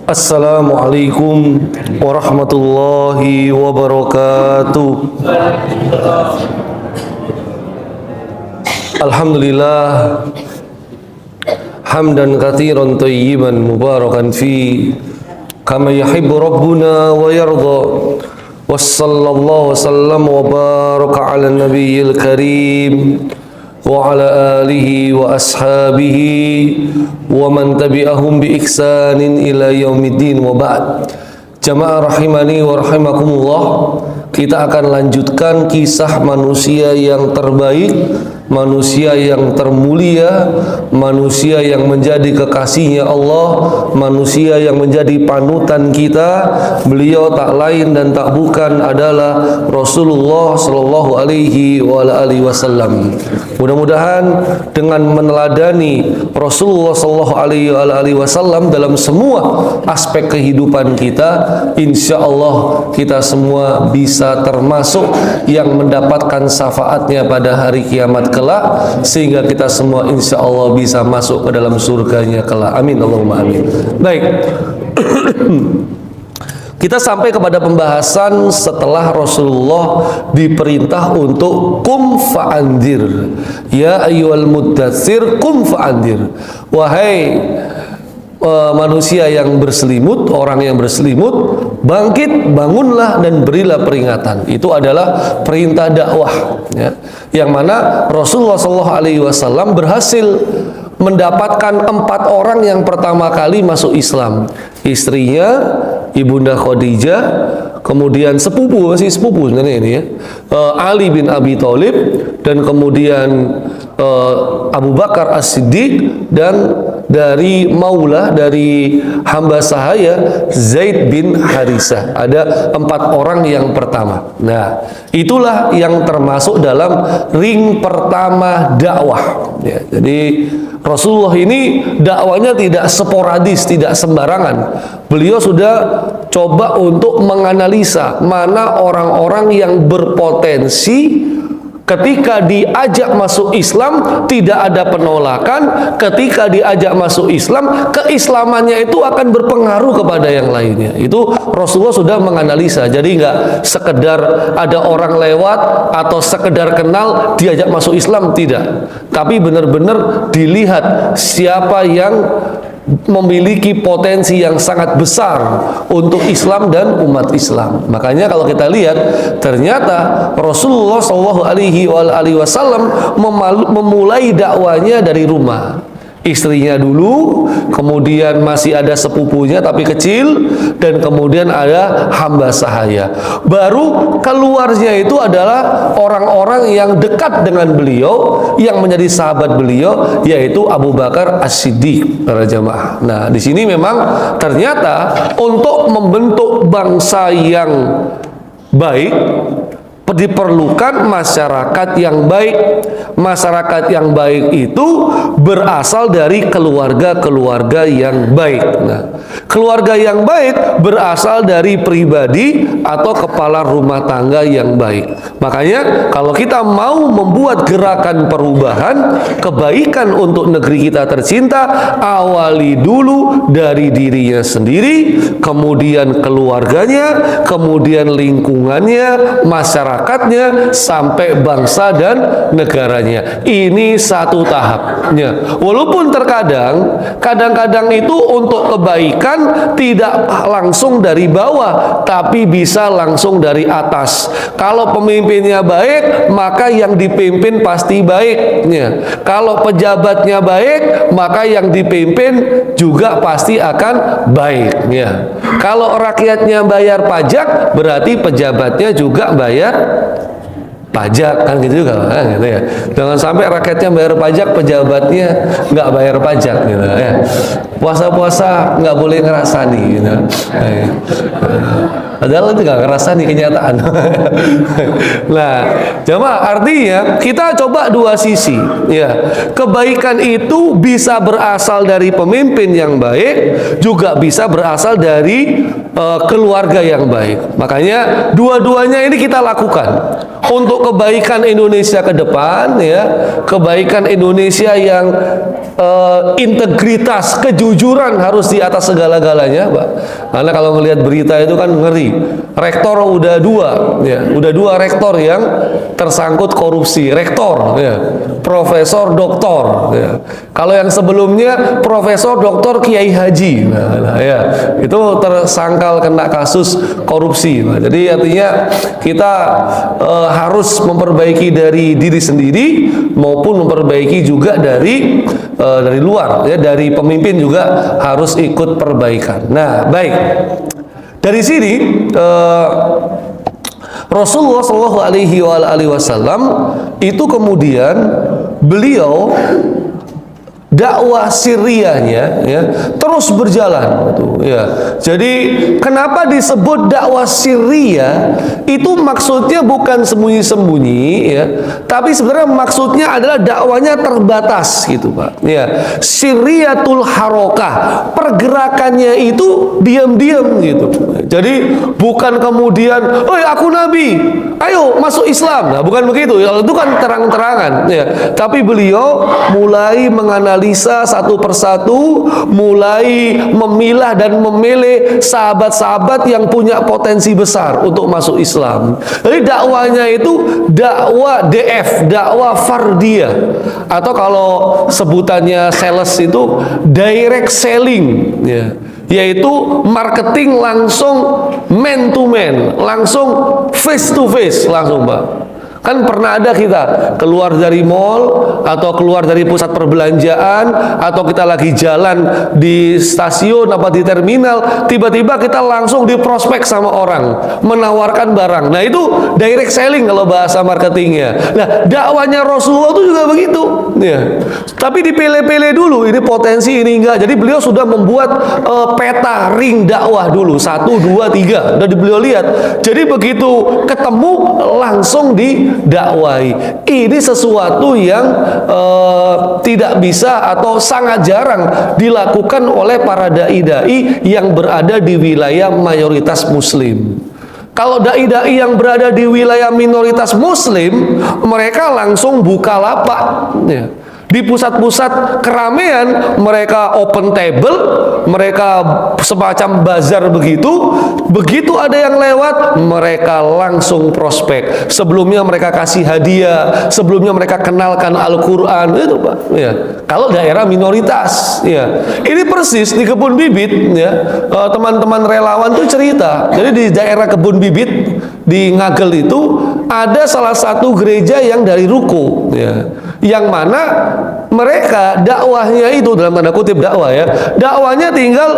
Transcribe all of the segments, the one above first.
Assalamualaikum warahmatullahi wabarakatuh. Alhamdulillah hamdan katsiran thayyiban mubarakan fi kama yuhibbu rabbuna wa yarda. Wassallallahu wasallam wa baraka ala nabiyil karim wa ala alihi wa ashabihi wa man tabi'ahum bi ihsanin ila yaumiddin wa ba'd. Jamaah rahimani wa rahimakumullah, kita akan lanjutkan kisah manusia yang terbaik, manusia yang termulia, manusia yang menjadi kekasihnya Allah, manusia yang menjadi panutan kita. Beliau tak lain dan tak bukan adalah Rasulullah Sallallahu Alaihi Wasallam. Mudah-mudahan dengan meneladani Rasulullah Sallallahu Alaihi Wasallam dalam semua aspek kehidupan kita, insya Allah kita semua bisa termasuk yang mendapatkan syafaatnya pada hari kiamat kelak, sehingga kita semua insya Allah bisa masuk ke dalam surganya kelak. Amin Allahumma amin. Baik. Kita sampai kepada pembahasan setelah Rasulullah diperintah untuk kum fa'andir. Ya ayyuhal muddatsir kum fa'andir. Wahai manusia yang berselimut, orang yang berselimut, bangkit, bangunlah dan berilah peringatan. Itu adalah perintah dakwah, ya. Yang mana Rasulullah SAW berhasil mendapatkan 4 orang yang pertama kali masuk Islam. Istrinya Ibunda Khadijah, kemudian sepupu, masih sepupu sebenarnya ini ya, Ali bin Abi Thalib, dan kemudian Abu Bakar As-Siddiq, dan dari maula, dari hamba sahaya Zaid bin Harisah. Ada 4 orang yang pertama. Nah, itulah yang termasuk dalam ring pertama dakwah, ya. Jadi Rasulullah ini dakwanya tidak sporadis, tidak sembarangan. Beliau sudah coba untuk menganalisa mana orang-orang yang berpotensi ketika diajak masuk Islam tidak ada penolakan, ketika diajak masuk Islam, keislamannya itu akan berpengaruh kepada yang lainnya. Itu Rasulullah sudah menganalisa. Jadi nggak sekedar ada orang lewat atau sekedar kenal diajak masuk Islam, tidak. Tapi benar-benar dilihat siapa yang memiliki potensi yang sangat besar untuk Islam dan umat Islam. Makanya kalau kita lihat, ternyata Rasulullah SAW memulai dakwanya dari rumah. Istrinya dulu, kemudian masih ada sepupunya tapi kecil, dan kemudian ada hamba sahaya. Baru keluarnya itu adalah orang-orang yang dekat dengan beliau, yang menjadi sahabat beliau, yaitu Abu Bakar As-Siddiq, para jamaah. Nah, di sini memang ternyata untuk membentuk bangsa yang baik diperlukan masyarakat yang baik. Masyarakat yang baik itu berasal dari keluarga-keluarga yang baik. Nah, keluarga yang baik berasal dari pribadi atau kepala rumah tangga yang baik. Makanya kalau kita mau membuat gerakan perubahan, kebaikan untuk negeri kita tercinta, awali dulu dari dirinya sendiri, kemudian keluarganya, kemudian lingkungannya, masyarakatnya, sampai bangsa dan negaranya. Ini satu tahapnya. Walaupun kadang-kadang itu untuk kebaikan tidak langsung dari bawah, tapi bisa langsung dari atas. Kalau pemimpinnya baik, maka yang dipimpin pasti baiknya. Kalau pejabatnya baik, maka yang dipimpin juga pasti akan baiknya. Kalau rakyatnya bayar pajak, berarti pejabatnya juga bayar pajak, kan gitu juga kan, gitu ya. Jangan sampai rakyatnya bayar pajak, pejabatnya nggak bayar pajak, gitu ya. Puasa-puasa nggak boleh ngerasani, gitu. Padahal itu nggak ngerasa nih kenyataan. Nah, jamaah, artinya kita coba dua sisi. Ya, kebaikan itu bisa berasal dari pemimpin yang baik, juga bisa berasal dari keluarga yang baik. Makanya dua-duanya ini kita lakukan untuk kebaikan Indonesia ke depan, ya, kebaikan Indonesia yang integritas, kejujuran harus di atas segala-galanya, Pak. Karena kalau melihat berita itu kan ngeri. Rektor udah dua, ya, udah dua rektor yang tersangkut korupsi. Rektor, ya, profesor, doktor, ya. Kalau yang sebelumnya profesor, doktor, kiai haji, nah, ya, itu tersangkal kena kasus korupsi. Nah, jadi artinya kita harus memperbaiki dari diri sendiri maupun memperbaiki juga dari luar, ya, dari pemimpin juga harus ikut perbaikan. Nah, baik. Dari sini Rasulullah Shallallahu Alaihi Wasallam itu kemudian beliau dakwah sirriyahnya, ya, terus berjalan, ya. Jadi kenapa disebut dakwah sirriyah? Itu maksudnya bukan sembunyi-sembunyi, ya, tapi sebenarnya maksudnya adalah dakwanya terbatas, gitu, Pak. Ya, sirriyatul harokah, pergerakannya itu diam-diam, gitu. Jadi bukan kemudian, "Oi, aku nabi, ayo masuk Islam." Nah, bukan begitu. Itu kan terang-terangan, ya. Tapi beliau mulai menganalisa satu persatu, mulai memilah dan memilih sahabat-sahabat yang punya potensi besar untuk masuk Islam. Jadi dakwanya itu dakwah DF, dakwah fardiyah, atau kalau sebutannya sales itu direct selling, ya, yaitu marketing langsung man to man, langsung face to face, langsung, Pak. Kan pernah ada kita keluar dari mall atau keluar dari pusat perbelanjaan atau kita lagi jalan di stasiun apa di terminal, tiba-tiba kita langsung diprospek sama orang, menawarkan barang. Nah, itu direct selling kalau bahasa marketingnya. Nah, dakwanya Rasulullah itu juga begitu, ya. Tapi dipilih-pilih dulu, ini potensi, ini enggak. Jadi beliau sudah membuat peta ring dakwah dulu, 1, 2, 3, udah beliau lihat. Jadi begitu ketemu langsung didakwai. Ini sesuatu yang tidak bisa atau sangat jarang dilakukan oleh para dai-dai yang berada di wilayah mayoritas muslim. Kalau dai-dai yang berada di wilayah minoritas muslim, mereka langsung buka lapak, ya. Di pusat-pusat keramaian mereka open table, mereka semacam bazar begitu. Begitu ada yang lewat, mereka langsung prospek. Sebelumnya mereka kasih hadiah, sebelumnya mereka kenalkan Al-Quran, itu, Pak. Ya. Kalau daerah minoritas, ya. Ini persis di Kebun Bibit, ya. Teman-teman relawan tuh cerita. Jadi di daerah Kebun Bibit di Ngagel itu ada salah satu gereja yang dari ruko, ya, yang mana mereka dakwahnya itu dalam tanda kutip dakwah, ya, dakwahnya tinggal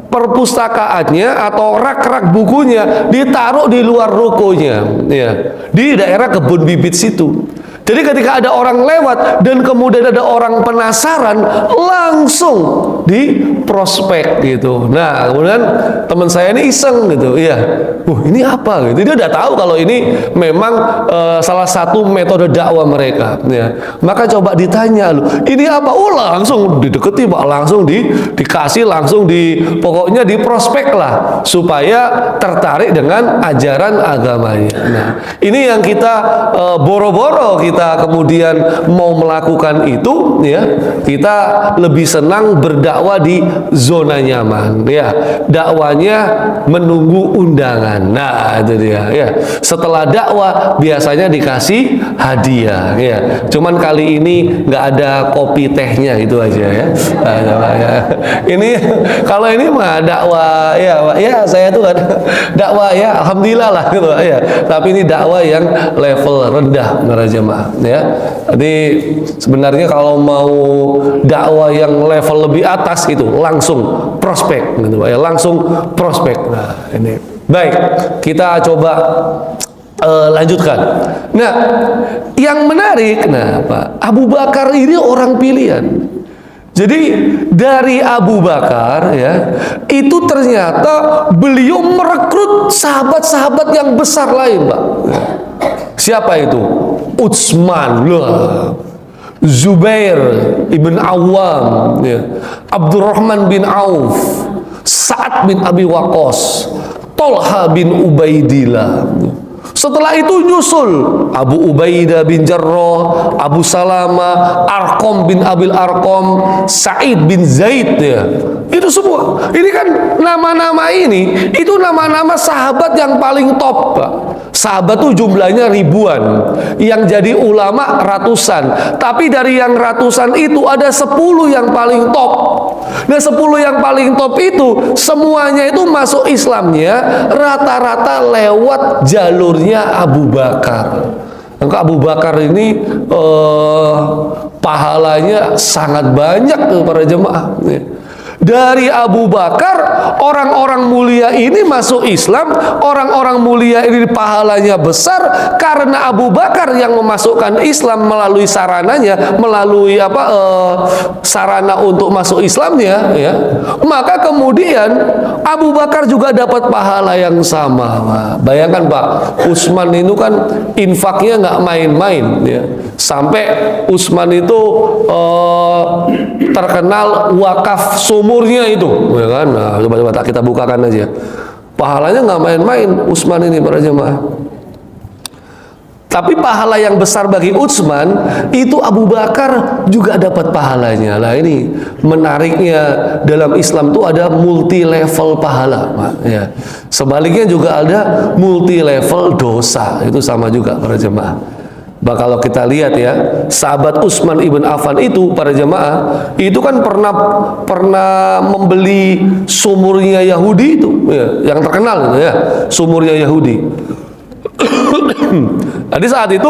perpustakaannya atau rak-rak bukunya ditaruh di luar rukonya, ya, di daerah Kebun Bibit situ. Jadi ketika ada orang lewat dan kemudian ada orang penasaran, langsung diprospek, gitu. Nah, kemudian teman saya ini iseng, gitu, iya, ini apa, gitu. Dia udah tahu kalau ini memang salah satu metode dakwah mereka, ya. Maka coba ditanya, ini apa? Langsung dideketi, Pak, langsung dikasih, langsung pokoknya diprospek lah supaya tertarik dengan ajaran agamanya. Nah, ini yang kita boro-boro kita kemudian mau melakukan itu, ya, kita lebih senang berdakwah di zona nyaman, ya, dakwanya menunggu undangan. Nah, itu dia, ya. Setelah dakwah biasanya dikasih hadiah, ya. Cuman kali ini nggak ada kopi tehnya, itu aja, ya. Ini kalau ini mah dakwah, ya, ya, saya tuh ada dakwah, ya, alhamdulillah lah, gitu, ya. Tapi ini dakwah yang level rendah, para jemaah, ya. Jadi sebenarnya kalau mau dakwah yang level lebih atas itu langsung prospek, gitu, ya, langsung prospek. Nah, ini baik, kita coba lanjutkan. Nah, yang menarik, nah, Pak, Abu Bakar ini orang pilihan. Jadi dari Abu Bakar ya, itu ternyata beliau merekrut sahabat-sahabat yang besar lain, Pak. Siapa itu? Utsman, Zubair ibn Awam, ya. Abdurrahman bin Auf, Sa'ad bin Abi Waqqas, Tolha bin Ubaidillah. Setelah itu nyusul Abu Ubaidah bin Jarrah, Abu Salama, Arqam bin Abil Arqam, Sa'id bin Zaid, ya. Itu semua. Ini kan nama-nama ini, itu nama-nama sahabat yang paling top, Pak. Sahabat tuh jumlahnya ribuan, yang jadi ulama ratusan. Tapi dari yang ratusan itu ada 10 yang paling top. Nah, 10 yang paling top itu semuanya itu masuk Islamnya rata-rata lewat jalurnya Abu Bakar. Maka Abu Bakar ini pahalanya sangat banyak para jemaah. Dari Abu Bakar orang-orang mulia ini masuk Islam, orang-orang mulia ini pahalanya besar karena Abu Bakar yang memasukkan Islam melalui sarananya, melalui sarana untuk masuk Islamnya, ya. Maka kemudian Abu Bakar juga dapat pahala yang sama. Bayangkan Pak, Utsman itu kan infaknya nggak main-main, ya. Sampai Utsman itu terkenal wakaf sumurnya itu, ya kan? Nah, coba kita bukakan aja. Pahalanya nggak main-main Utsman ini para jemaah. Tapi pahala yang besar bagi Utsman itu Abu Bakar juga dapat pahalanya. Nah, ini menariknya dalam Islam itu ada multi level pahala, Pak, ya. Sebaliknya juga ada multi level dosa. Itu sama juga para jemaah. Bah, kalau kita lihat ya, sahabat Utsman ibn Affan itu para jemaah itu kan pernah membeli sumurnya Yahudi itu, ya, yang terkenal gitu ya, sumurnya Yahudi. Jadi saat itu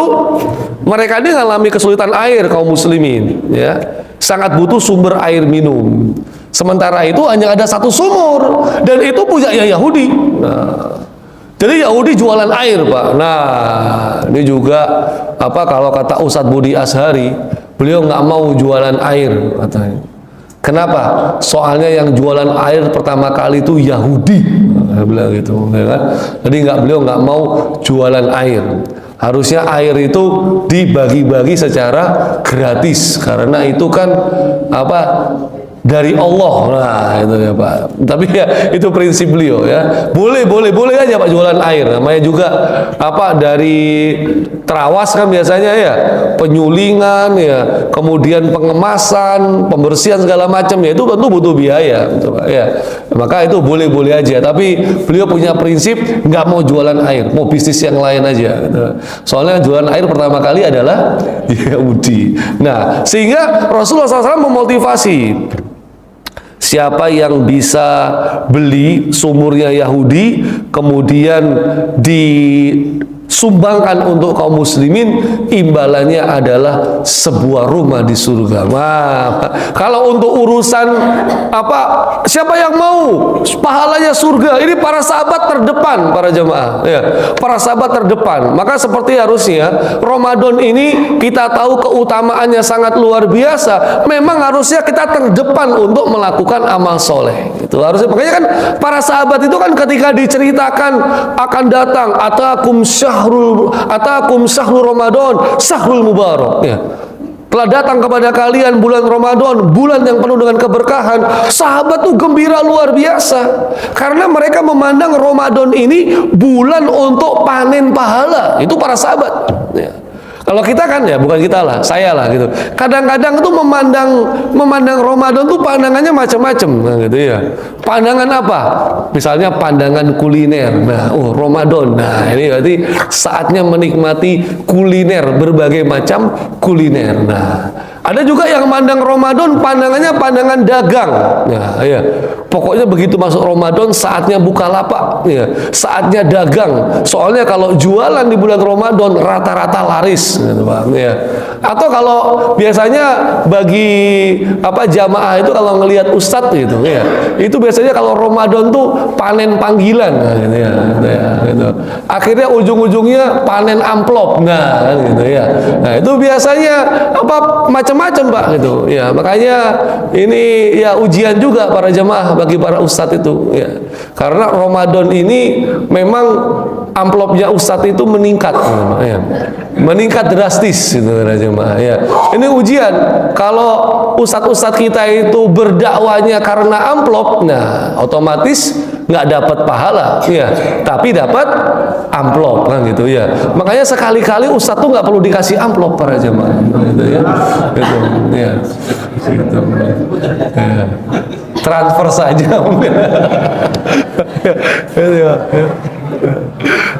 mereka ini mengalami kesulitan air, kaum muslimin, ya, sangat butuh sumber air minum. Sementara itu hanya ada satu sumur dan itu punya Yahudi. Nah, jadi Yahudi jualan air, Pak. Nah, ini juga kalau kata Ustadz Budi Ashari, beliau nggak mau jualan air, katanya. Kenapa? Soalnya yang jualan air pertama kali itu Yahudi, bilang gitu, ya kan? Jadi beliau nggak mau jualan air. Harusnya air itu dibagi-bagi secara gratis, karena itu kan dari Allah. Nah, itu ya Pak. Tapi ya itu prinsip beliau, ya. Boleh aja Pak jualan air. Namanya juga dari terawas kan biasanya ya, penyulingan ya, kemudian pengemasan, pembersihan segala macam ya, itu tentu butuh biaya, gitu, Pak, ya. Maka itu boleh aja. Tapi beliau punya prinsip nggak mau jualan air, mau bisnis yang lain aja, gitu. Soalnya jualan air pertama kali adalah Yahudi. Nah, sehingga Rasulullah SAW memotivasi, siapa yang bisa beli sumurnya Yahudi kemudian disumbangkan untuk kaum muslimin, imbalannya adalah sebuah rumah di surga. Wah, kalau untuk urusan siapa yang mau pahalanya surga, ini para sahabat terdepan para jemaah, ya, para sahabat terdepan. Maka seperti harusnya Ramadan ini kita tahu keutamaannya sangat luar biasa. Memang harusnya kita terdepan untuk melakukan amal soleh. Itu harusnya. Makanya kan para sahabat itu kan ketika diceritakan akan datang atakum syahrul Ramadan, syahrul mubarak, ya. Telah datang kepada kalian bulan Ramadan, bulan yang penuh dengan keberkahan. Sahabat tuh gembira luar biasa karena mereka memandang Ramadan ini bulan untuk panen pahala. Itu para sahabat, ya. Kalau kita kan ya, bukan kita lah, saya lah gitu. Kadang-kadang tuh memandang Ramadan tuh pandangannya macam-macam, nah, gitu ya. Pandangan apa? Misalnya pandangan kuliner. Nah, Ramadan. Nah, ini berarti saatnya menikmati kuliner, berbagai macam kuliner. Nah, ada juga yang mandang Ramadan pandangannya pandangan dagang. Nah, ya. Pokoknya begitu masuk Ramadan saatnya bukalapak, ya. Saatnya dagang. Soalnya kalau jualan di bulan Ramadan rata-rata laris, gitu, Pak, ya. Atau kalau biasanya bagi jamaah itu kalau ngelihat ustadz gitu ya, itu biasanya kalau Ramadan tuh panen panggilan, gitu ya, gitu. Akhirnya ujung-ujungnya panen amplop, nah kan gitu ya. Nah itu biasanya macam-macam Pak gitu ya. Makanya ini ya ujian juga para jamaah bagi para ustadz itu ya, karena Ramadan ini memang amplopnya ustadz itu meningkat ya. Meningkat drastis gitu para jemaah ya. Ini ujian. Kalau ustadz-ustadz kita itu berdakwanya karena amplop, nah otomatis nggak dapat pahala ya, tapi dapat amplop kan gitu ya. Makanya sekali-kali ustadz tuh nggak perlu dikasih amplop para jemaah gitu ya. Gitu ya. Gitu. Ya. Transfer saja mungkin. Gitu ya.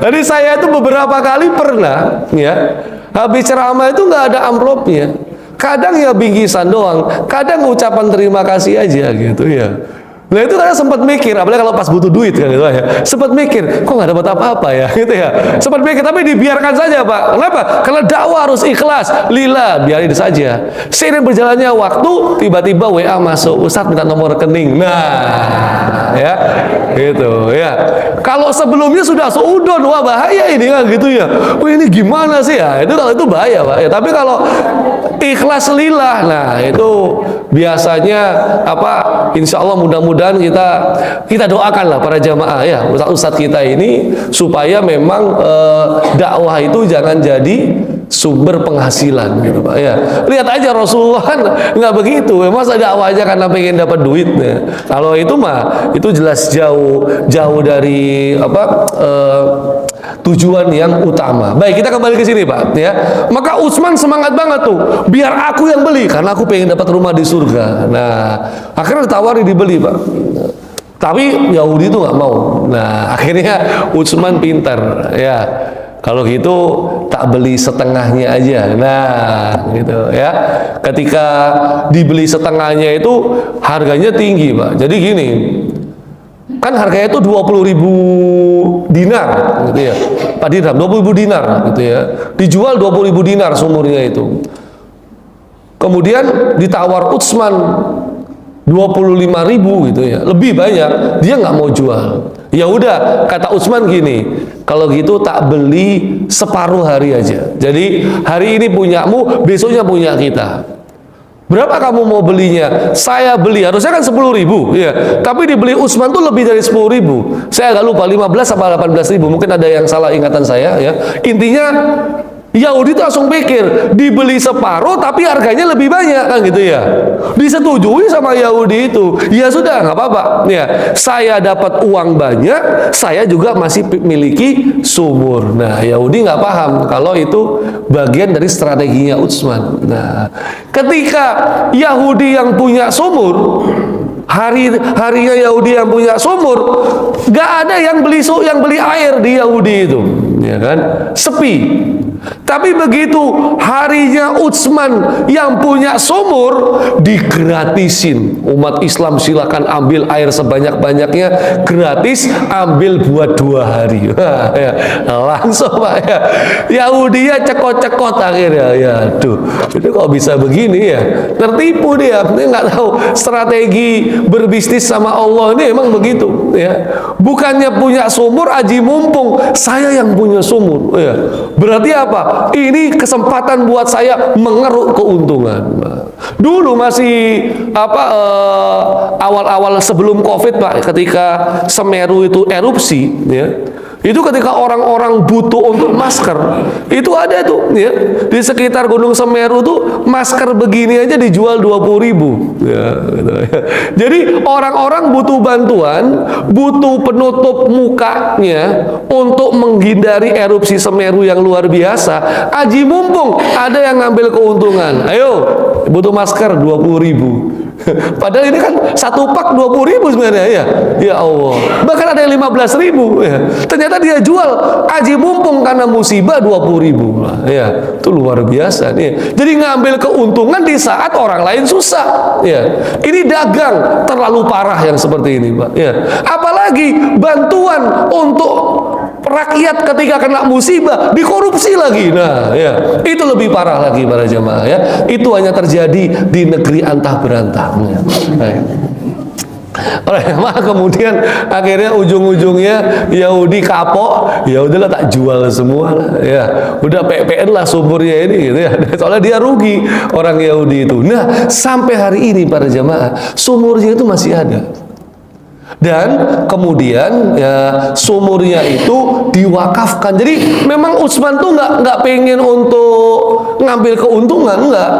Jadi saya itu beberapa kali pernah ya habis ceramah itu nggak ada amplopnya, kadang ya bingkisan doang, kadang ucapan terima kasih aja gitu ya. Nah itu kadang sempat mikir, apalagi kalau pas butuh duit kan gitu ya, sempat mikir kok nggak dapat apa-apa ya gitu ya, sempat mikir, tapi dibiarkan saja Pak. Kenapa? Karena dakwah harus ikhlas, lillah, biarin saja. Seiring berjalannya waktu, tiba-tiba WA masuk, Ustadz minta nomor rekening. Nah ya gitu ya. Kalau sebelumnya sudah seudon, wah bahaya ini kan gitu ya. Wah ini gimana sih ya? Itu kalau itu bahaya Pak ya. Tapi kalau ikhlas lillah, nah itu biasanya insya Allah mudah-mudahan kita doakan lah para jamaah ya, ustadz kita ini supaya memang dakwah itu jangan jadi sumber penghasilan gitu Pak ya. Lihat aja Rasulullah kan nggak begitu, masa dakwah aja karena pengen dapat duit ya. Kalau itu mah itu jelas jauh dari tujuan yang utama. Baik, kita kembali ke sini Pak ya. Maka Utsman semangat banget tuh, biar aku yang beli karena aku pengen dapat rumah di surga. Nah akhirnya ditawari dibeli Pak, tapi Yahudi itu nggak mau. Nah akhirnya Utsman pintar ya, kalau gitu tak beli setengahnya aja. Nah gitu ya, ketika dibeli setengahnya itu harganya tinggi Pak. Jadi gini, kan harganya itu 20.000 dinar gitu ya, Pak dirham 20.000 dinar gitu ya, dijual 20.000 dinar sumurnya itu. Kemudian ditawar Utsman 25.000 gitu ya, lebih banyak, dia nggak mau jual. Ya udah, kata Utsman gini, kalau gitu tak beli separuh hari aja. Jadi hari ini punyamu, besoknya punya kita. Berapa kamu mau belinya? Saya beli, harusnya kan 10.000 ya, tapi dibeli Utsman tuh lebih dari 10.000. Saya agak lupa 15 apa 18.000, mungkin ada yang salah ingatan saya ya. Intinya Yahudi itu langsung pikir dibeli separuh tapi harganya lebih banyak kan gitu ya. Disetujui sama Yahudi itu. Ya sudah, nggak apa-apa. Ya, saya dapat uang banyak, saya juga masih miliki sumur. Nah, Yahudi nggak paham kalau itu bagian dari strateginya Utsman. Nah, ketika Yahudi yang punya sumur, harinya Yahudi yang punya sumur, nggak ada yang beli air di Yahudi itu, ya kan? Sepi. Tapi begitu harinya Utsman yang punya sumur, digratisin. Umat Islam silakan ambil air sebanyak-banyaknya, gratis, ambil buat 2 hari. Ya, langsung Pak ya. Yahudi ya cekot-cekot akhirnya. Ya, aduh, itu kok bisa begini ya? Tertipu dia. Dia nggak tahu strategi berbisnis sama Allah ini emang begitu ya. Bukannya punya sumur aji mumpung, saya yang punya sumur ya. Berarti apa? Ini kesempatan buat saya mengeruk keuntungan. Dulu masih awal-awal sebelum Covid Pak, ketika Semeru itu erupsi ya, itu ketika orang-orang butuh untuk masker, itu ada tuh ya, di sekitar Gunung Semeru tuh masker begini aja dijual 20.000 ya, gitu, ya. Jadi orang-orang butuh bantuan, butuh penutup mukanya untuk menghindari erupsi Semeru yang luar biasa. Aji mumpung ada yang ngambil keuntungan, ayo butuh masker 20.000. Padahal ini kan satu pak 20.000 sebenarnya ya. Ya Allah. Bahkan ada yang 15.000 ya. Ternyata dia jual aji mumpung karena musibah 20.000. Ya, itu luar biasa nih. Jadi ngambil keuntungan di saat orang lain susah. Ya. Ini dagang terlalu parah yang seperti ini, Pak. Ya. Apalagi bantuan untuk rakyat ketika kena musibah dikorupsi lagi. Nah, ya, itu lebih parah lagi para jamaah ya. Itu hanya terjadi di negeri antah berantah. Maka kemudian akhirnya ujung-ujungnya Yahudi kapok, ya udahlah tak jual semua lah, ya udah PPN lah sumurnya ini gitu ya. Soalnya dia rugi orang Yahudi itu. Nah, sampai hari ini para jamaah sumurnya itu masih ada. Dan kemudian ya sumurnya itu diwakafkan. Jadi memang Utsman tuh nggak pengen untuk ngambil keuntungan, enggak,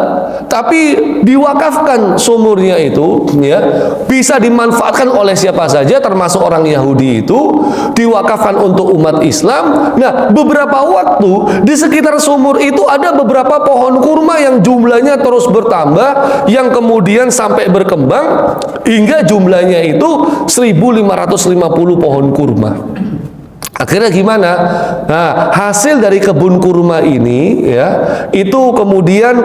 tapi diwakafkan sumurnya itu ya, bisa dimanfaatkan oleh siapa saja termasuk orang Yahudi itu, diwakafkan untuk umat Islam. Nah, beberapa waktu di sekitar sumur itu ada beberapa pohon kurma yang jumlahnya terus bertambah, yang kemudian sampai berkembang hingga jumlahnya itu 1.550 pohon kurma. Akhirnya gimana? Nah, hasil dari kebun kurma ini ya, itu kemudian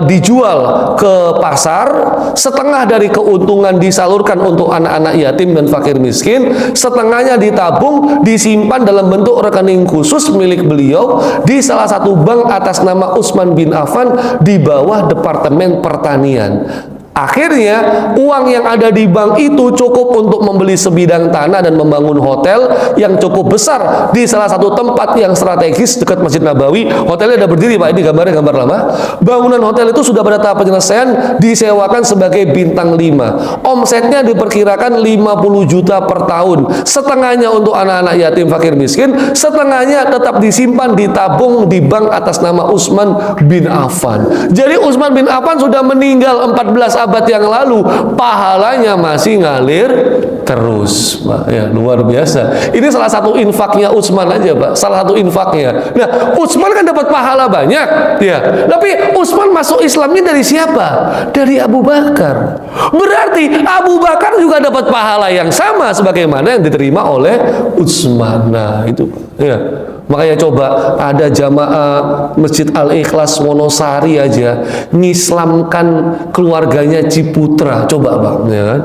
dijual ke pasar, setengah dari keuntungan disalurkan untuk anak-anak yatim dan fakir miskin, setengahnya ditabung, disimpan dalam bentuk rekening khusus milik beliau di salah satu bank atas nama Utsman bin Affan di bawah Departemen Pertanian. Akhirnya uang yang ada di bank itu cukup untuk membeli sebidang tanah dan membangun hotel yang cukup besar di salah satu tempat yang strategis dekat Masjid Nabawi. Hotelnya ada berdiri, Pak, ini gambarnya gambar lama. Bangunan hotel itu sudah pada tahap penyelesaian, disewakan sebagai bintang 5. Omsetnya diperkirakan 50 juta per tahun. Setengahnya untuk anak-anak yatim fakir miskin, setengahnya tetap disimpan, ditabung di bank atas nama Utsman bin Affan. Jadi Utsman bin Affan sudah meninggal 14 abad yang lalu, pahalanya masih ngalir terus, Pak. Ya, luar biasa. Ini salah satu infaknya Utsman aja, Pak. Salah satu infaknya. Nah, Utsman kan dapat pahala banyak, ya. Tapi Utsman masuk Islamnya dari siapa? Dari Abu Bakar. Berarti Abu Bakar juga dapat pahala yang sama sebagaimana yang diterima oleh Utsman. Nah, itu, ya. Makanya coba ada jamaah Masjid Al-Ikhlas Wonosari aja ngislamkan keluarganya Ciputra, coba Bang, ya kan?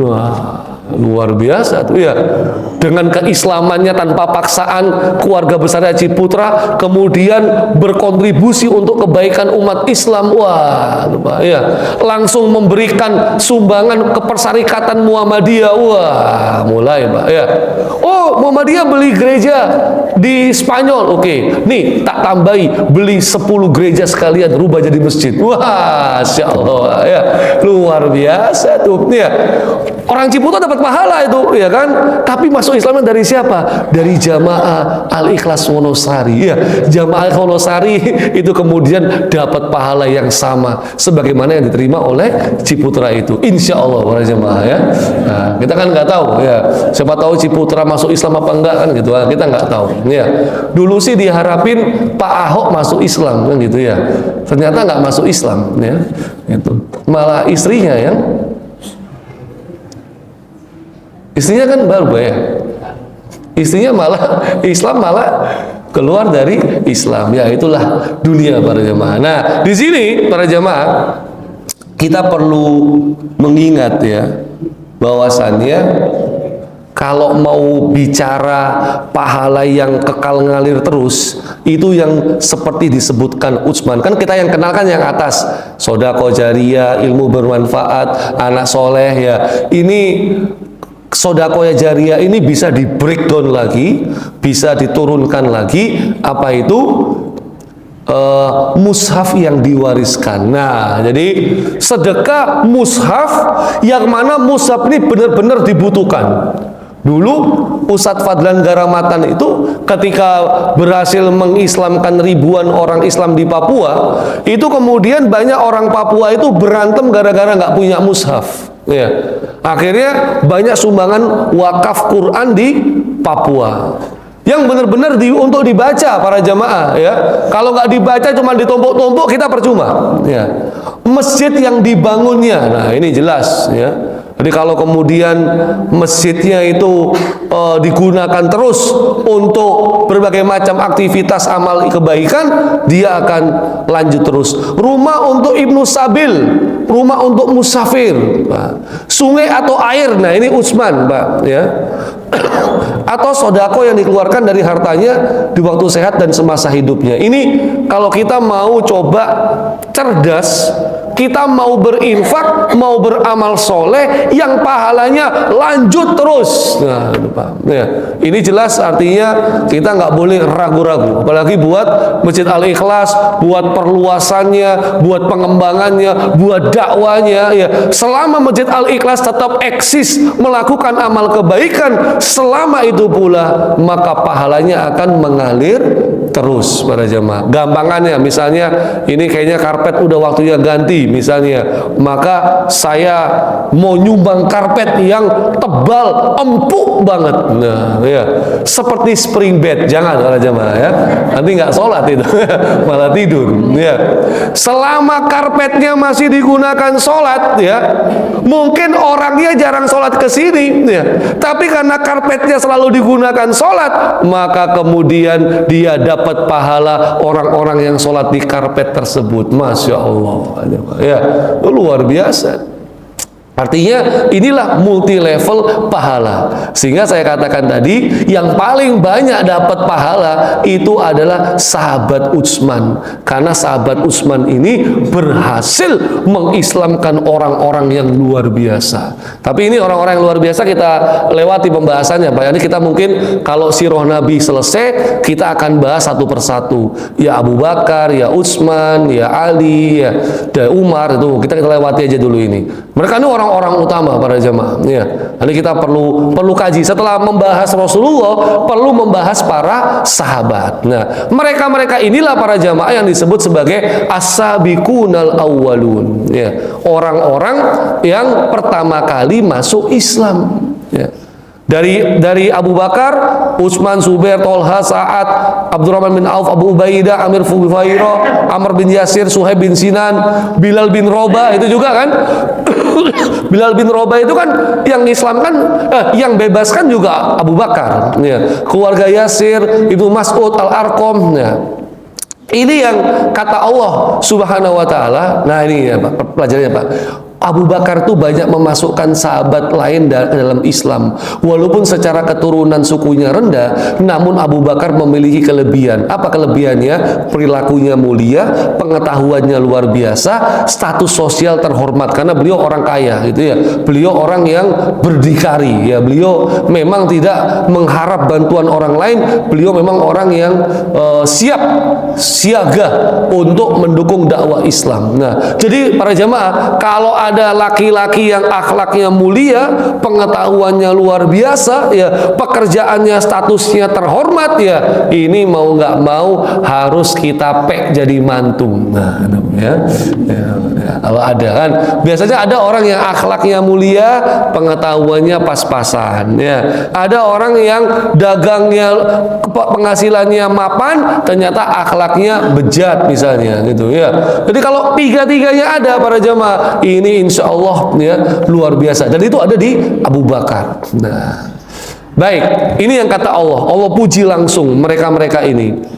Wah, luar biasa tuh ya. Dengan keislamannya tanpa paksaan, keluarga besarnya Ciputra kemudian berkontribusi untuk kebaikan umat Islam. Wah, lupa, ya, langsung memberikan sumbangan ke Persyarikatan Muhammadiyah. Wah, mulai, Pak, ya. Oh, Muhammadiyah beli gereja di Spanyol. Oke, nih tak tambahi, beli 10 gereja sekalian, rubah jadi masjid. Wah, Masya Allah, ya, luar biasa tuh, ya. Orang Ciputra dapat pahala itu, ya kan? Tapi masuk Islamnya dari siapa? Dari jamaah Al-Ikhlas Wonosari. Ya, jamaah Wonosari itu kemudian dapat pahala yang sama sebagaimana yang diterima oleh Ciputra itu. Insya Allah para jamaah, ya. Nah, kita kan nggak tahu, ya. Siapa tahu Ciputra masuk Islam apa enggak kan gitu. Kita nggak tahu. Ya. Dulu sih diharapin Pak Ahok masuk Islam kan gitu ya. Ternyata nggak masuk Islam, ya. Itu malah istrinya yang kan baru ya, istrinya malah Islam, malah keluar dari Islam. Ya, itulah dunia para jamaah. Nah, di sini para jamaah kita perlu mengingat ya, bahwasannya kalau mau bicara pahala yang kekal ngalir terus, itu yang seperti disebutkan Utsman. Kan kita yang kenal kan yang atas, sodaqah jariyah, ilmu bermanfaat, anak soleh, ya. Ini sodaqah jariyah ini bisa di breakdown lagi, bisa diturunkan lagi. Apa itu? Mushaf yang diwariskan. Nah, jadi sedekah mushaf yang mana mushaf ini benar-benar dibutuhkan. Dulu Ustadz Fadlan Garamatan itu ketika berhasil mengislamkan ribuan orang Islam di Papua, itu kemudian banyak orang Papua itu berantem gara-gara nggak punya mushaf. Ya. Akhirnya banyak sumbangan wakaf Quran di Papua yang benar-benar untuk dibaca para jamaah, ya. Kalau nggak dibaca cuma ditumpuk-tumpuk, kita percuma, ya. Masjid yang dibangunnya, nah ini jelas, ya. Jadi kalau kemudian masjidnya itu digunakan terus untuk berbagai macam aktivitas amal kebaikan, dia akan lanjut terus. Rumah untuk Ibnu Sabil, rumah untuk musafir, sungai atau air, nah ini Utsman, Pak, ya. Atau sodako yang dikeluarkan dari hartanya di waktu sehat dan semasa hidupnya. Ini kalau kita mau coba cerdas, kita mau berinfak, mau beramal soleh yang pahalanya lanjut terus. Nah, ya. Ini jelas artinya kita nggak boleh ragu-ragu. Apalagi buat Masjid Al-Ikhlas, buat perluasannya, buat pengembangannya, buat dakwanya. Ya, selama Masjid Al-Ikhlas tetap eksis melakukan amal kebaikan, selama itu pula maka pahalanya akan mengalir terus para jamaah. Gampangannya misalnya ini kayaknya karpet udah waktunya ganti misalnya, maka saya mau nyumbang karpet yang tebal, empuk banget. Nah, ya, seperti spring bed, jangan para jamaah ya. Nanti nggak sholat itu, malah tidur. Ya, selama karpetnya masih digunakan sholat, ya, mungkin orangnya jarang sholat ke sini, ya, tapi karena karpetnya selalu digunakan sholat, maka kemudian dia dapat pahala orang-orang yang sholat di karpet tersebut. Masya Allah, ya, luar biasa. Artinya inilah multi level pahala. Sehingga saya katakan tadi, yang paling banyak dapat pahala itu adalah sahabat Utsman. Karena sahabat Utsman ini berhasil mengislamkan orang-orang yang luar biasa. Tapi ini orang-orang yang luar biasa kita lewati pembahasannya, Pak. Ini kita mungkin kalau sirah Nabi selesai, kita akan bahas satu persatu. Ya Abu Bakar, ya Utsman, ya Ali, ya Umar, itu kita lewati aja dulu ini. Mereka ini orang-orang utama para jamaah. Ya, nanti kita perlu kaji. Setelah membahas Rasulullah, perlu membahas para sahabat. Nah, mereka inilah para jamaah yang disebut sebagai as-sabiqunal awwalun. Ya, orang-orang yang pertama kali masuk Islam. Ya. Dari Abu Bakar, Utsman, Zubair, Tolha, Sa'ad, Abdurrahman bin Auf, Abu Ubaidah, Amir Fuhairah, Amr bin Yasir, Suhaib bin Sinan, Bilal bin Rabah, itu juga kan. Bilal bin Rabah itu kan yang Islam kan, yang bebaskan juga Abu Bakar. Ya. Keluarga Yasir, Ibnu Mas'ud, Al-Arqam. Ya. Ini yang kata Allah Subhanahu wa Ta'ala. Nah, ini ya, Pak, pelajarannya, Pak. Abu Bakar itu banyak memasukkan sahabat lain ke dalam Islam. Walaupun secara keturunan sukunya rendah, namun Abu Bakar memiliki kelebihan. Apa kelebihannya? Perilakunya mulia, pengetahuannya luar biasa, status sosial terhormat karena beliau orang kaya, gitu ya. Beliau orang yang berdikari, ya. Beliau memang tidak mengharap bantuan orang lain. Beliau memang orang yang siaga untuk mendukung dakwah Islam. Nah, jadi para jamaah, kalau ada laki-laki yang akhlaknya mulia, pengetahuannya luar biasa, ya, pekerjaannya statusnya terhormat, ya, ini mau nggak mau harus kita pek jadi mantu. Nah, ya, kalau ada kan, biasanya ada orang yang akhlaknya mulia, pengetahuannya pas-pasan, ya. Ada orang yang dagangnya penghasilannya mapan, ternyata akhlaknya bejat misalnya, gitu ya. Jadi kalau tiga-tiganya ada para jamaah, ini insya Allah ya luar biasa, dan itu ada di Abu Bakar. Nah, baik, ini yang kata Allah. Allah puji langsung mereka-mereka ini.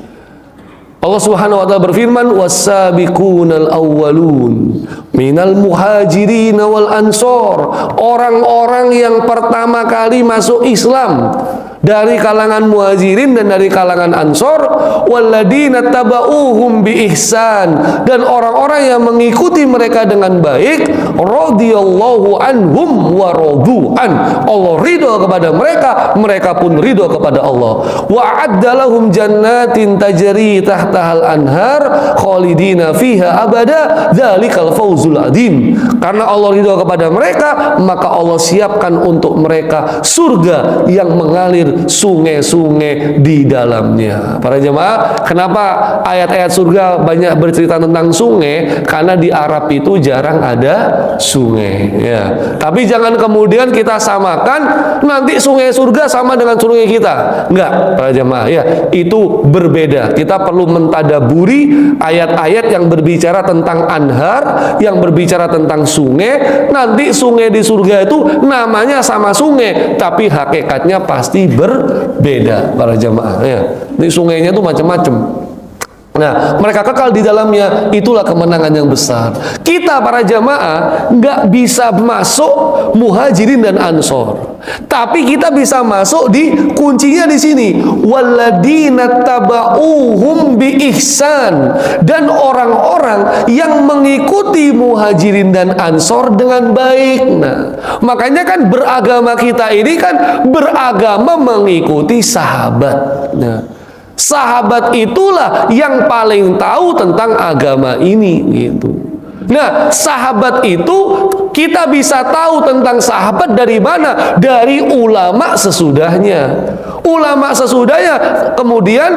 Allah Subhanahu wa Ta'ala berfirman, was-sabiqunal awwalun minal muhajirin wal ansor, orang-orang yang pertama kali masuk Islam dari kalangan muhajirin dan dari kalangan ansor, walladzina tabauhum bi ihsan, dan orang-orang yang mengikuti mereka dengan baik, radhiyallahu anhum wa radu an, Allah ridho kepada mereka, mereka pun ridho kepada Allah. Wa a'adda lahum jannatin tajri tahtahal anhar khalidina fiha abada, dzalikal fawzul adzim. Karena Allah ridho kepada mereka, maka Allah siapkan untuk mereka surga yang mengalir mengalir sungai-sungai di dalamnya. Para jemaah, kenapa ayat-ayat surga banyak bercerita tentang sungai? Karena di Arab itu jarang ada sungai, ya. Tapi jangan kemudian kita samakan nanti sungai surga sama dengan sungai kita. Enggak, para jemaah, ya. Itu berbeda. Kita perlu mentadaburi ayat-ayat yang berbicara tentang anhar, yang berbicara tentang sungai. Nanti sungai di surga itu namanya sama sungai, tapi hakikatnya pasti berbeda, para jemaah, ya. Ini sungainya tuh macam-macam. Nah, mereka kekal di dalamnya, itulah kemenangan yang besar. Kita para jamaah nggak bisa masuk Muhajirin dan Ansor, tapi kita bisa masuk di kuncinya di sini, walladzina tabauhum bi ihsan, dan orang-orang yang mengikuti Muhajirin dan Ansor dengan baik. Nah, makanya kan beragama kita ini kan beragama mengikuti sahabat. Nah, sahabat itulah yang paling tahu tentang agama ini, gitu. Nah, sahabat itu kita bisa tahu tentang sahabat dari mana? Dari ulama sesudahnya. Ulama sesudahnya kemudian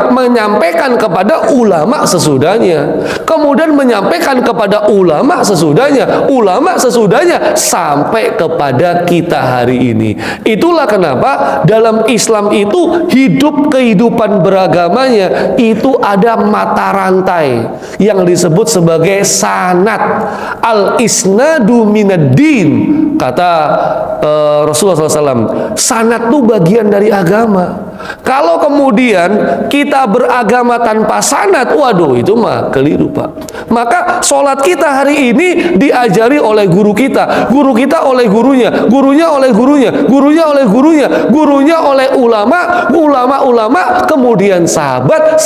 menyampaikan kepada ulama sesudahnya, kemudian menyampaikan kepada ulama sesudahnya, ulama sesudahnya sampai kepada kita hari ini. Itulah kenapa dalam Islam itu kehidupan beragamanya itu ada mata rantai yang disebut sebagai sanad. Al-isnadu minad-din, kata Rasulullah SAW. Sanad itu bagian dari agama. Kalau kemudian kita beragama tanpa sanad, waduh, itu mah keliru, Pak. Maka sholat kita hari ini diajari oleh guru kita oleh gurunya, gurunya oleh gurunya, gurunya oleh gurunya, gurunya oleh ulama, ulama, kemudian sahabat,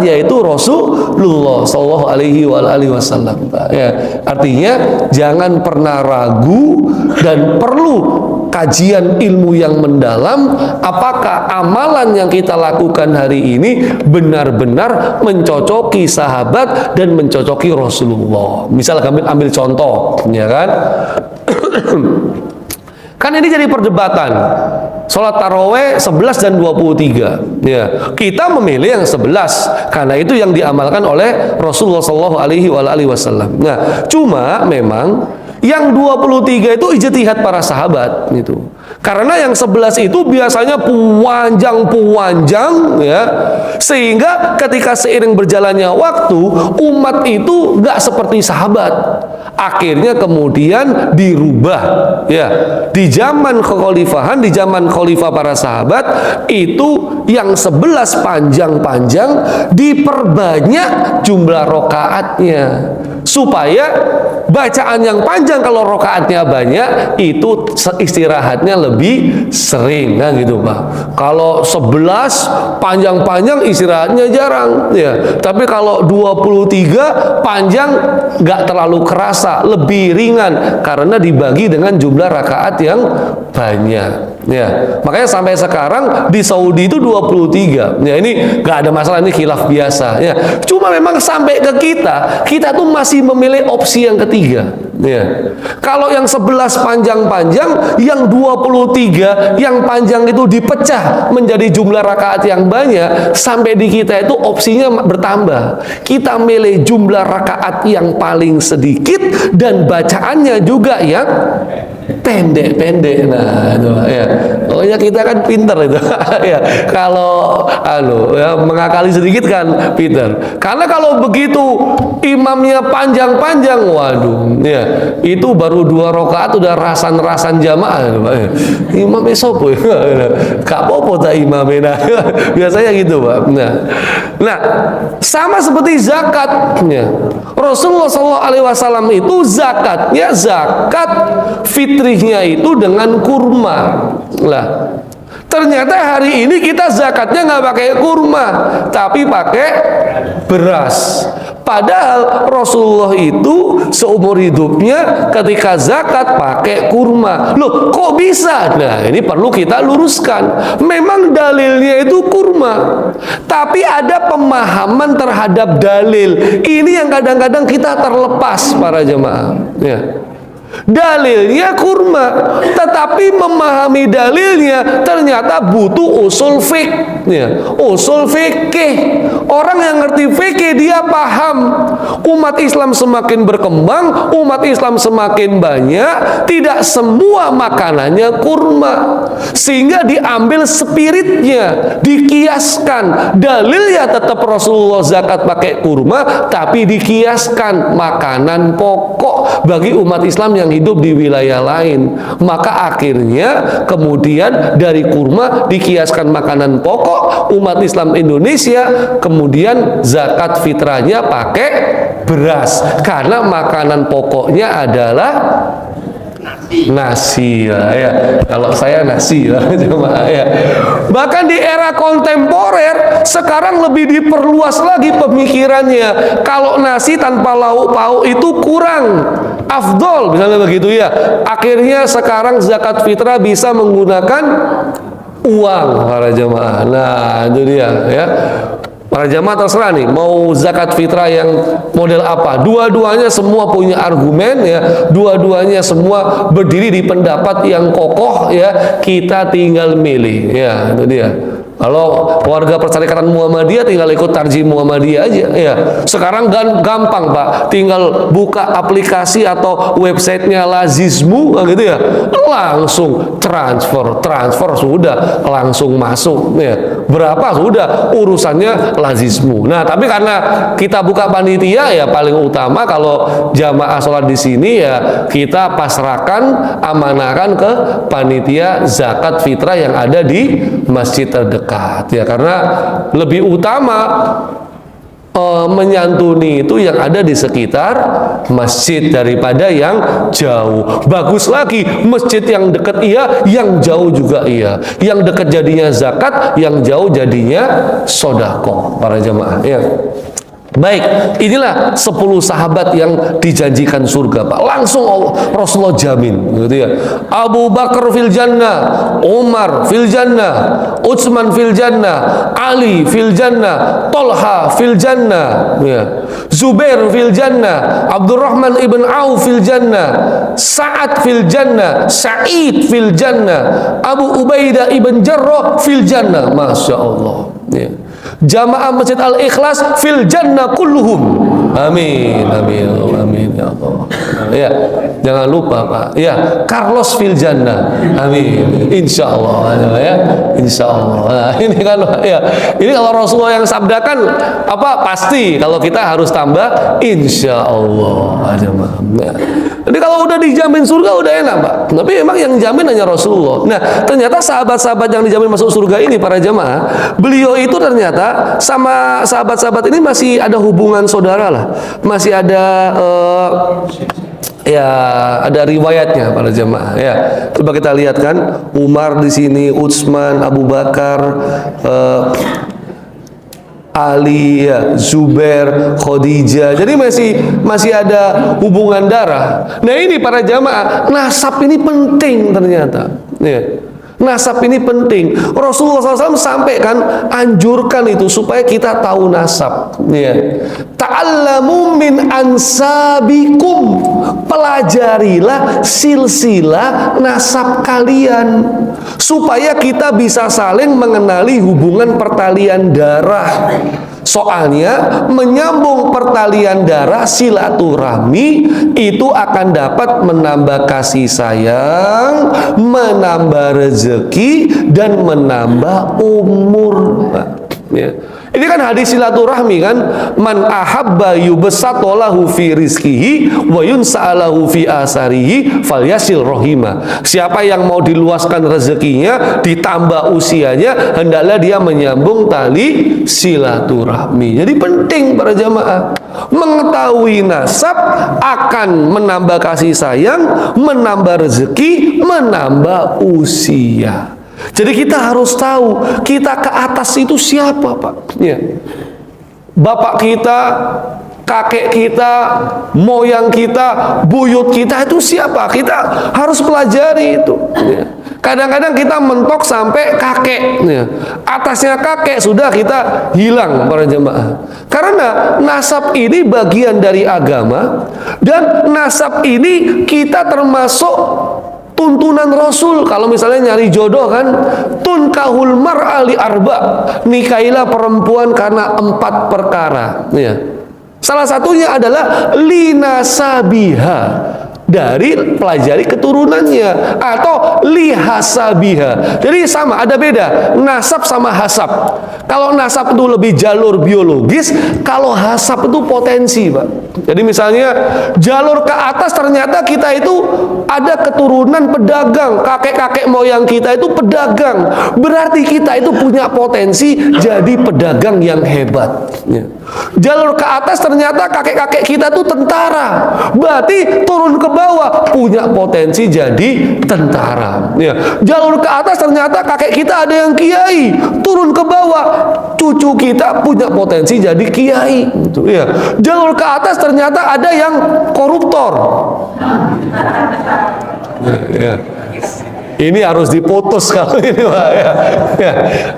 yaitu Rasulullah Shallallahu Alaihi Wasallam. Ya, artinya jangan pernah ragu dan perlu kajian ilmu yang mendalam, apakah amalan yang kita lakukan hari ini benar-benar mencocoki sahabat dan mencocoki Rasulullah. Misal kami ambil contoh, ya kan? Kan ini jadi perdebatan. Sholat taraweh 11 dan 23. Ya, kita memilih yang 11 karena itu yang diamalkan oleh Rasulullah Shallallahu Alaihi Wasallam. Nah, cuma memang yang 23 itu ijtihad para sahabat gitu. Karena yang 11 itu biasanya panjang, ya. Sehingga ketika seiring berjalannya waktu, umat itu nggak seperti sahabat. Akhirnya kemudian dirubah, ya. Di zaman kekhalifahan, di zaman khalifah para sahabat, itu yang 11 panjang-panjang diperbanyak jumlah rokaatnya, supaya bacaan yang panjang kalau rokaatnya banyak itu istirahatnya lebih sering, kan gitu, Pak. Kalau 11 panjang-panjang istirahatnya jarang, ya. Tapi kalau 23 panjang nggak terlalu kerasa, lebih ringan karena dibagi dengan jumlah rakaat yang banyak. Ya, makanya sampai sekarang di Saudi itu 23. Ya, ini nggak ada masalah, ini khilaf biasa. Ya, cuma memang sampai ke kita tuh masih memilih opsi yang ketiga. Ya, kalau yang 11 panjang-panjang, yang 23 yang panjang itu dipecah menjadi jumlah rakaat yang banyak, sampai di kita itu opsinya bertambah. Kita milih jumlah rakaat yang paling sedikit dan bacaannya juga yang pendek-pendek. Nah, itu, ya. Pokoknya kita kan pinter itu. Ya, kalau ya, mengakali sedikit kan pinter. Karena kalau begitu imamnya panjang-panjang, waduh, ya, itu baru 2 rakaat udah rasan-rasan jamaah. Imamnya sopo ya? Gak apa-apa tak imamnya. Biasanya gitu, Pak. Nah, sama seperti zakatnya. Rasulullah SAW itu zakatnya zakat fitrihnya itu dengan kurma. Lah, ternyata hari ini kita zakatnya nggak pakai kurma, tapi pakai beras. Padahal Rasulullah itu seumur hidupnya ketika zakat pakai kurma. Loh, kok bisa? Nah, ini perlu kita luruskan. Memang dalilnya itu kurma, tapi ada pemahaman terhadap dalil. Ini yang kadang-kadang kita terlepas, para jemaah. Ya. Dalilnya kurma, tetapi memahami dalilnya ternyata butuh usul fikih. Usul fikih. Orang yang ngerti fikih dia paham. Umat Islam semakin berkembang, umat Islam semakin banyak, tidak semua makanannya kurma. Sehingga diambil spiritnya, dikiaskan. Dalilnya tetap Rasulullah zakat pakai kurma, tapi dikiaskan makanan pokok bagi umat Islam yang hidup di wilayah lain. Maka akhirnya kemudian dari kurma dikiaskan makanan pokok umat Islam Indonesia, kemudian zakat fitrahnya pakai beras karena makanan pokoknya adalah nasi ya. Kalau saya nasi lah cuma ya. Bahkan di era kontemporer sekarang lebih diperluas lagi pemikirannya. Kalau nasi tanpa lauk pauk itu kurang afdol, misalnya begitu ya. Akhirnya sekarang zakat fitrah bisa menggunakan uang para jemaah. Nah, itu dia ya. Para jamaah terserah nih mau zakat fitrah yang model apa. Dua-duanya semua punya argumen ya. Dua-duanya semua berdiri di pendapat yang kokoh ya. Kita tinggal milih ya, itu dia. Kalau warga Perserikatan Muhammadiyah tinggal ikut Tarjih Muhammadiyah aja ya. Sekarang gampang Pak, tinggal buka aplikasi atau websitenya Lazizmu gitu ya, langsung transfer sudah langsung masuk ya. Berapa sudah urusannya Lazizmu. Nah tapi karena kita buka panitia ya, paling utama kalau jamaah sholat di sini ya kita pasrahkan, amanahkan ke panitia zakat fitrah yang ada di masjid terdekat ya, karena lebih utama menyantuni itu yang ada di sekitar masjid daripada yang jauh. Bagus lagi masjid yang dekat iya, yang jauh juga iya. Yang dekat jadinya zakat, yang jauh jadinya sodako para jamaah ya. Baik, inilah 10 sahabat yang dijanjikan surga Pak. Langsung Rasulullah jamin gitu ya. Abu Bakar fil jannah, Umar fil jannah, Utsman fil jannah, Ali fil jannah, Tolha fil jannah ya. Zubair fil jannah, Abdurrahman ibn Auf fil jannah, Sa'ad fil jannah, Sa'id fil jannah, Abu Ubaidah ibn Jarrah fil jannah. Masya Allah ya. Jamaah Masjid Al-Ikhlas fil jannah kulluhum. Amin, amin, amin ya Allah. Ya, jangan lupa Pak. Ya, Carlos fil jannah. Amin. Insyaallah ya. Insyaallah. Nah, ini kan ya. Ini kalau Rasulullah yang sabdakan apa pasti, kalau kita harus tambah insyaallah aja ya. Jadi kalau udah dijamin surga udah enak Pak. Tapi memang yang jamin hanya Rasulullah. Nah, ternyata sahabat-sahabat yang dijamin masuk surga ini para jamaah, beliau itu ternyata sama sahabat-sahabat ini masih ada hubungan saudara lah, masih ada ya ada riwayatnya para jamaah ya. Coba kita lihat kan, Umar di sini, Utsman, Abu Bakar, Ali, ya, Zubair, Khadijah. Jadi masih ada hubungan darah. Nah ini para jamaah, nasab ini penting ternyata. Ya. Nasab ini penting. Rasulullah SAW sampaikan, anjurkan itu supaya kita tahu nasab. Ya. Ta'allamu min ansabikum. Pelajarilah silsilah nasab kalian supaya kita bisa saling mengenali hubungan pertalian darah. Soalnya menyambung pertalian darah, silaturahmi itu akan dapat menambah kasih sayang, menambah rezeki, dan menambah umur. Ya. Ini kan hadis silaturahmi kan, man ahabba yubsatolahu fi rizkihi wa yunsa'alahu fi asarihi falyasil rohima. Siapa yang mau diluaskan rezekinya, ditambah usianya, hendaklah dia menyambung tali silaturahmi. Jadi penting para jamaah, mengetahui nasab akan menambah kasih sayang, menambah rezeki, menambah usia. Jadi kita harus tahu kita ke atas itu siapa Pak ya. Bapak kita, kakek kita, moyang kita, buyut kita itu siapa? Kita harus pelajari itu ya. Kadang-kadang kita mentok sampai kakek, ya. Atasnya kakek sudah kita hilang para jemaah. Karena nasab ini bagian dari agama, dan nasab ini kita termasuk tuntunan Rasul. Kalau misalnya nyari jodoh kan, tunkahul mar'a li arba, nikahilah perempuan karena 4 perkara, ya. Salah satunya adalah linasabiha, dari pelajari keturunannya, atau lihasabiha. Jadi sama, ada beda nasab sama hasab. Kalau nasab itu lebih jalur biologis, kalau hasab itu potensi, Pak. Jadi misalnya jalur ke atas ternyata kita itu ada keturunan pedagang, kakek-kakek moyang kita itu pedagang, berarti kita itu punya potensi jadi pedagang yang hebat, ya. Jalur ke atas ternyata kakek-kakek kita tuh tentara, berarti turun ke bawah punya potensi jadi tentara, ya. Jalur ke atas ternyata kakek kita ada yang kiai, turun ke bawah cucu kita punya potensi jadi kiai, gitu, ya. Jalur ke atas ternyata ada yang koruptor, ya. Ini harus diputus kalau ini, Pak, ya. Ya,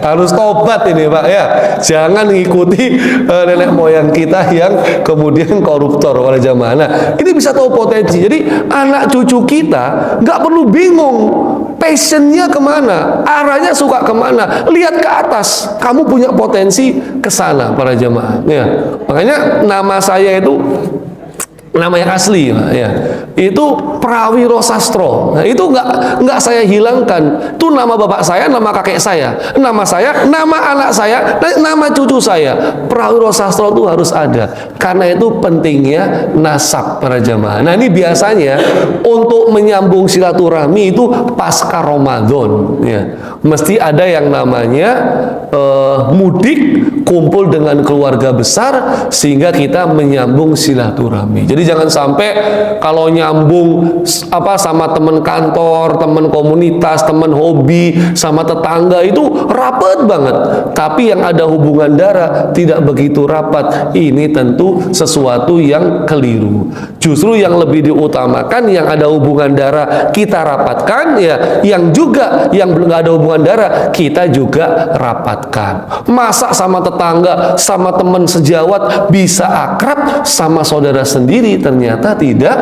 harus tobat ini, Pak, ya. Jangan ngikuti nenek moyang kita yang kemudian koruptor oleh jamaah. Nah, ini bisa tahu potensi. Jadi anak cucu kita nggak perlu bingung passionnya kemana, arahnya suka kemana. Lihat ke atas, kamu punya potensi ke sana para jamaah. Ya, makanya nama saya itu nama yang asli, ya, itu Prawiro Sastro. Nah, itu nggak saya hilangkan. Itu nama bapak saya, nama kakek saya, nama saya, nama anak saya, nama cucu saya. Prawiro Sastro itu harus ada. Karena itu pentingnya nasab para jamaah. Nah, ini biasanya untuk menyambung silaturahmi itu pasca Ramadan, ya. Mesti ada yang namanya mudik, kumpul dengan keluarga besar sehingga kita menyambung silaturahmi. Jadi jangan sampai kalau nyambung sama teman kantor, teman komunitas, teman hobi, sama tetangga itu rapat banget, tapi yang ada hubungan darah tidak begitu rapat. Ini tentu sesuatu yang keliru. Justru yang lebih diutamakan yang ada hubungan darah kita rapatkan, ya. Yang juga yang belum ada hubungan darah kita juga rapatkan. Masa sama tetangga, sama teman sejawat bisa akrab, sama saudara sendiri ternyata tidak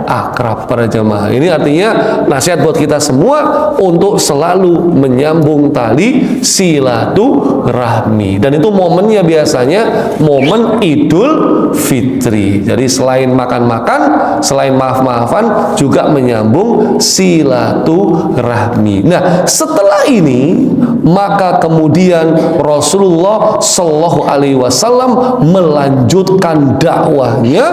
akrab para jemaah. Ini artinya nasihat buat kita semua untuk selalu menyambung tali silaturahmi. Dan itu momennya biasanya momen Idul Fitri. Jadi selain makan-makan, selain maaf-maafan, juga menyambung silaturahmi. Nah, setelah ini maka kemudian Rasulullah Shallallahu Alaihi Wasallam melanjutkan dakwahnya.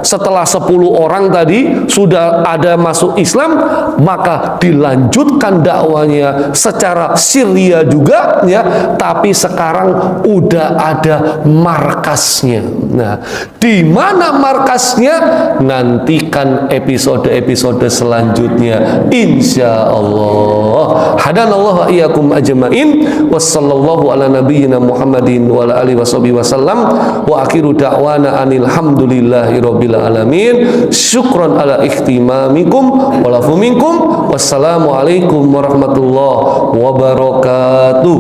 Setelah 10 orang tadi sudah ada masuk Islam, maka dilanjutkan dakwahnya secara Syria juga, ya. Tapi sekarang udah ada markasnya. Nah, di mana markasnya? Nantikan episode-episode selanjutnya, insya Allah. Hadanallahu wa iyyakum ajma'in. Wassallallahu ala nabiyyina Muhammadin wa ala alihi wasallam. Wa akhiru da'wana anil hamdulillahi rabbil alamin. Syukran ala ikhtimamikum wa lafu minkum. Wassalamu alaikum warahmatullahi wabarakatuh.